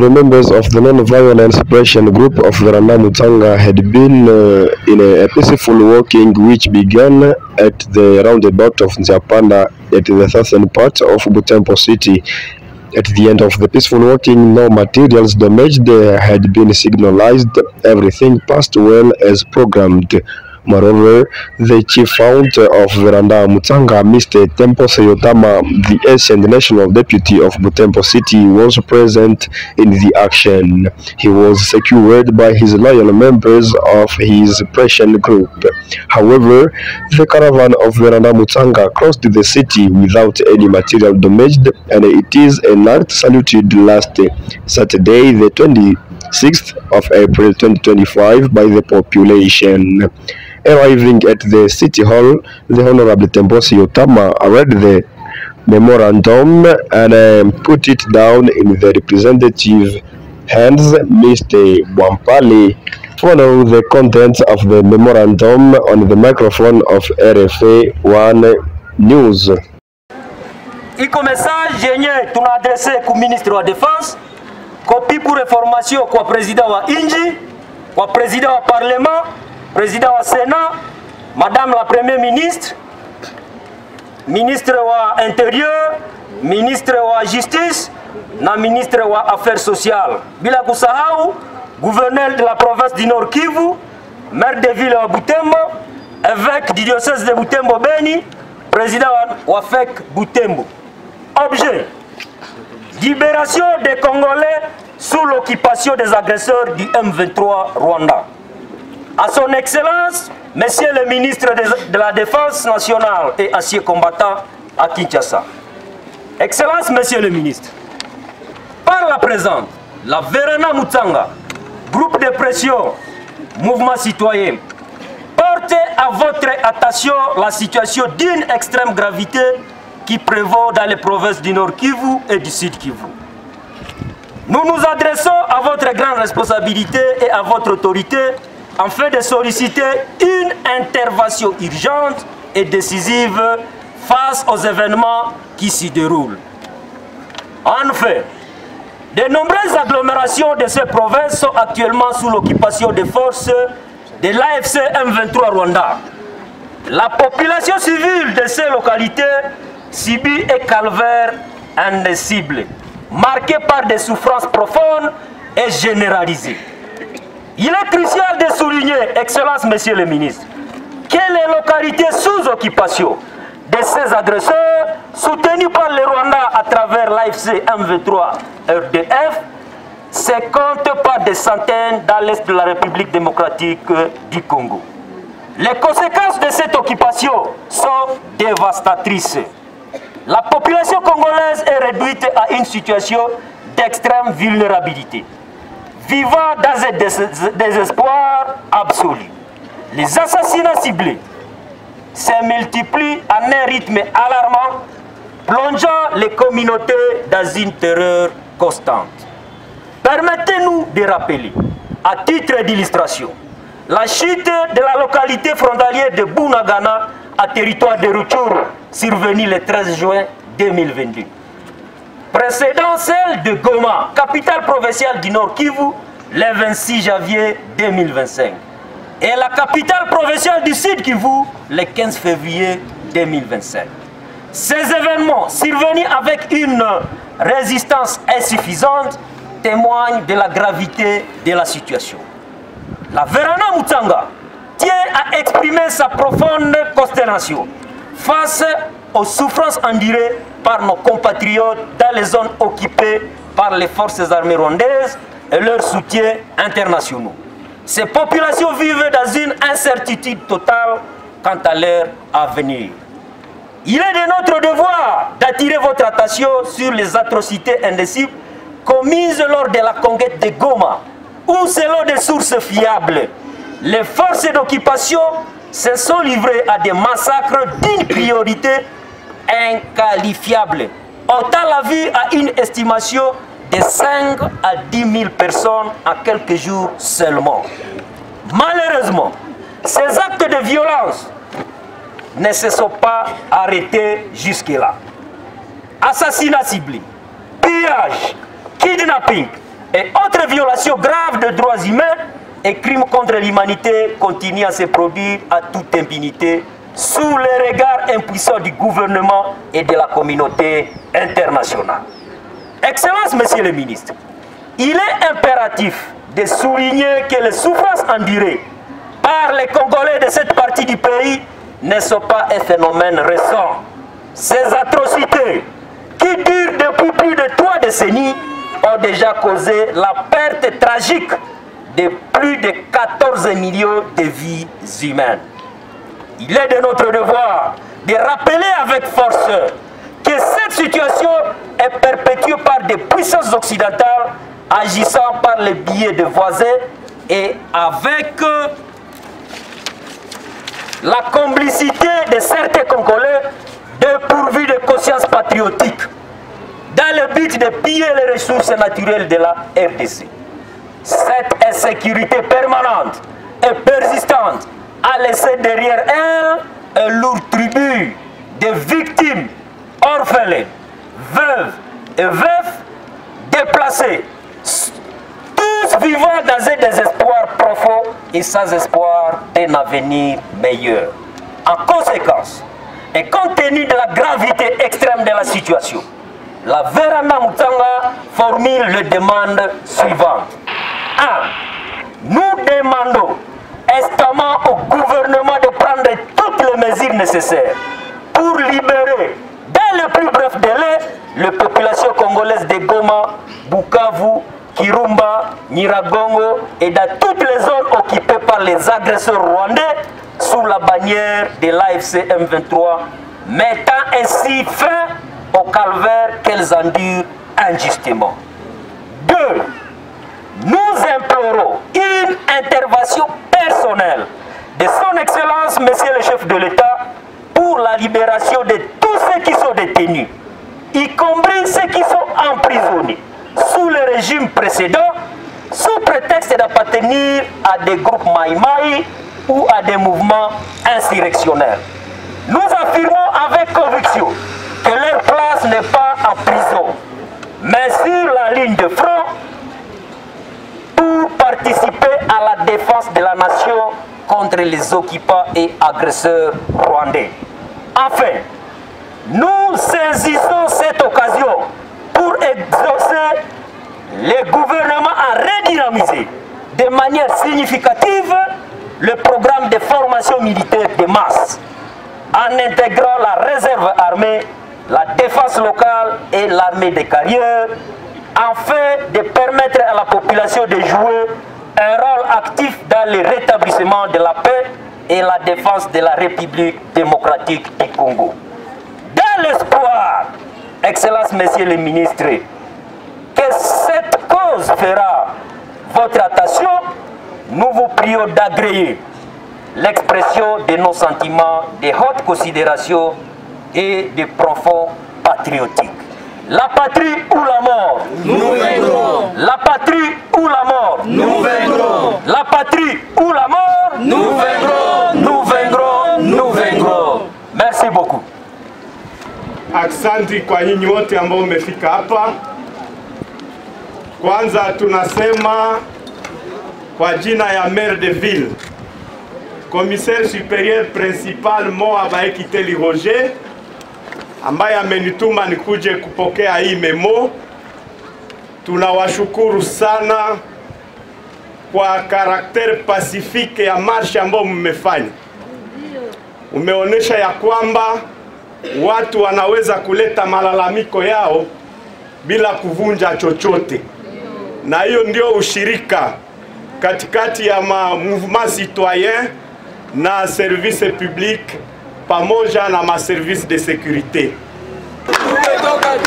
The members of the non-violent suppression group of Veranda Mutanga had been in a peaceful walking which began at the roundabout of Nziapanda at the southern part of Butembo city. At the end of the peaceful walking, no materials damaged had been signalized. Everything passed well as programmed. Moreover, the chief founder of Veranda Mutanga, Mr. Tempo Seyotama, the ancient national deputy of Butembo City, was present in the action. He was secured by his loyal members of his suppression group. However, the caravan of Veranda Mutanga crossed the city without any material damaged, and it is an act saluted last Saturday, the 26th of April 2025, by the population. Arriving at the City Hall, the Honorable Tempo Seyotama read the memorandum and put it down in the representative hands. Mr. Bwampale followed the contents of the memorandum on the microphone of RFA 1 News. Iko message yenye tunaadrese ku ministre wa defense, copie pour information kwa president wa inji, kwa president wa parlement, président wa Sénat, madame la première ministre, ministre wa intérieur, ministre wa justice, na ministre wa affaires sociales. Bila kusahau gouverneur de la province du Nord Kivu, maire de ville wa Butembo, évêque du diocèse de Butembo Beni, président wa FEC Butembo. Objet: libération des Congolais sous l'occupation des agresseurs du M23 Rwanda. À son Excellence, Monsieur le ministre de la Défense nationale et ancien combattant à Kinshasa. Excellence, Monsieur le ministre, par la présente, la Veranda Mutanga, groupe de pression, mouvement citoyen, portez à votre attention la situation d'une extrême gravité qui prévaut dans les provinces du Nord Kivu et du Sud Kivu. Nous nous adressons à votre grande responsabilité et à votre autorité afin de solliciter une intervention urgente et décisive face aux événements qui s'y déroulent. En effet, de nombreuses agglomérations de ces provinces sont actuellement sous l'occupation des forces de l'AFC M23 Rwanda. La population civile de ces localités subit un calvaire indicible, marqué par des souffrances profondes et généralisées. Il est crucial de souligner, Excellence, Monsieur le ministre, que les localités sous occupation de ces agresseurs, soutenus par le Rwanda à travers l'AFC M23 RDF, se comptent par des centaines dans l'est de la République démocratique du Congo. Les conséquences de cette occupation sont dévastatrices. La population congolaise est réduite à une situation d'extrême vulnérabilité, vivant dans un désespoir absolu. Les assassinats ciblés se multiplient à un rythme alarmant, plongeant les communautés dans une terreur constante. Permettez-nous de rappeler, à titre d'illustration, la chute de la localité frontalière de Bunagana à territoire de Rutshuru, survenue le 13 juin 2022. Précédant celle de Goma, capitale provinciale du Nord Kivu, le 26 janvier 2025. Et la capitale provinciale du Sud Kivu, le 15 février 2025. Ces événements, survenus avec une résistance insuffisante, témoignent de la gravité de la situation. La Veranda Mutanga tient à exprimer sa profonde consternation face aux souffrances endurées par nos compatriotes dans les zones occupées par les forces armées rwandaises et leurs soutiens internationaux. Ces populations vivent dans une incertitude totale quant à leur avenir. Il est de notre devoir d'attirer votre attention sur les atrocités indicibles commises lors de la conquête de Goma, où, selon des sources fiables, les forces d'occupation se sont livrées à des massacres d'une priorité inqualifiable, ôtant la vie à une estimation de 5 à 10 000 personnes en quelques jours seulement. Malheureusement, ces actes de violence ne se sont pas arrêtés jusque-là. Assassinats ciblés, pillage, kidnapping, et autres violations graves de droits humains et crimes contre l'humanité continuent à se produire à toute impunité sous les regards impuissants du gouvernement et de la communauté internationale. Excellences, Monsieur le Ministre, il est impératif de souligner que les souffrances endurées par les Congolais de cette partie du pays ne sont pas un phénomène récent. Ces atrocités, qui durent depuis plus de 3 décennies, ont déjà causé la perte tragique de plus de 14 millions de vies humaines. Il est de notre devoir de rappeler avec force que cette situation est perpétuée par des puissances occidentales agissant par le biais de voisins et avec la complicité de certains Congolais dépourvus de conscience patriotique dans le but de piller les ressources naturelles de la RDC. Cette insécurité permanente et persistante a laissé derrière elle un lourd tribut de victimes orphelines, veuves et veufs déplacés, tous vivant dans un désespoir profond et sans espoir d'un avenir meilleur. En conséquence, et compte tenu de la gravité extrême de la situation, la Veranda Mutanga formule les demandes suivantes. 1. Nous demandons instamment au gouvernement de prendre toutes les mesures nécessaires pour libérer dans le plus bref délai les populations congolaises de Goma, Bukavu, Kirumba, Nyiragongo et dans toutes les zones occupées par les agresseurs rwandais sous la bannière de l'AFC M23, mettant ainsi fin au calvaire qu'elles endurent injustement. 2. Nous implorons une intervention personnelle de son Excellence, Monsieur le chef de l'État, pour la libération de tous ceux qui sont détenus, y compris ceux qui sont emprisonnés sous le régime précédent, sous prétexte d'appartenir à des groupes maïmaï ou à des mouvements insurrectionnels. Nous affirmons avec conviction que leur place n'est pas en prison, mais sur la ligne de front pour participer à la défense de la nation contre les occupants et agresseurs rwandais. Enfin, nous saisissons cette occasion pour exaucer le gouvernement à redynamiser de manière significative le programme de formation militaire de masse en intégrant la réserve armée, la défense locale et l'armée des carrières, afin de permettre à la population de jouer un rôle actif dans le rétablissement de la paix et la défense de la République démocratique du Congo. Dans l'espoir, Excellences, Messieurs les ministres, que cette cause fera votre attention, nous vous prions d'agréer l'expression de nos sentiments de haute considération et de profond patriotique. La patrie ou la mort, nous vaincrons. La patrie ou la mort, nous vaincrons. La patrie ou la mort, nous vaincrons. Nous vaincrons, nous vaincrons. Merci beaucoup. Asante kwa nyinyi wote ambao umefika hapa. Kwanza tunasema kwa jina ya maire de ville, commissaire supérieur principal Moa Baekiteli Roger, ambaye amenituma nikuje kupokea hii memo. Tunawashukuru sana kwa karakter pasifike ya marshi ambayo mmefanya. Umeonesha ya kwamba watu wanaweza kuleta malalamiko yao bila kuvunja chochote, na hiyo ndio ushirika katikati ya mouvement citoyen na service public pamoja na ma service de sécurité. Tumetoka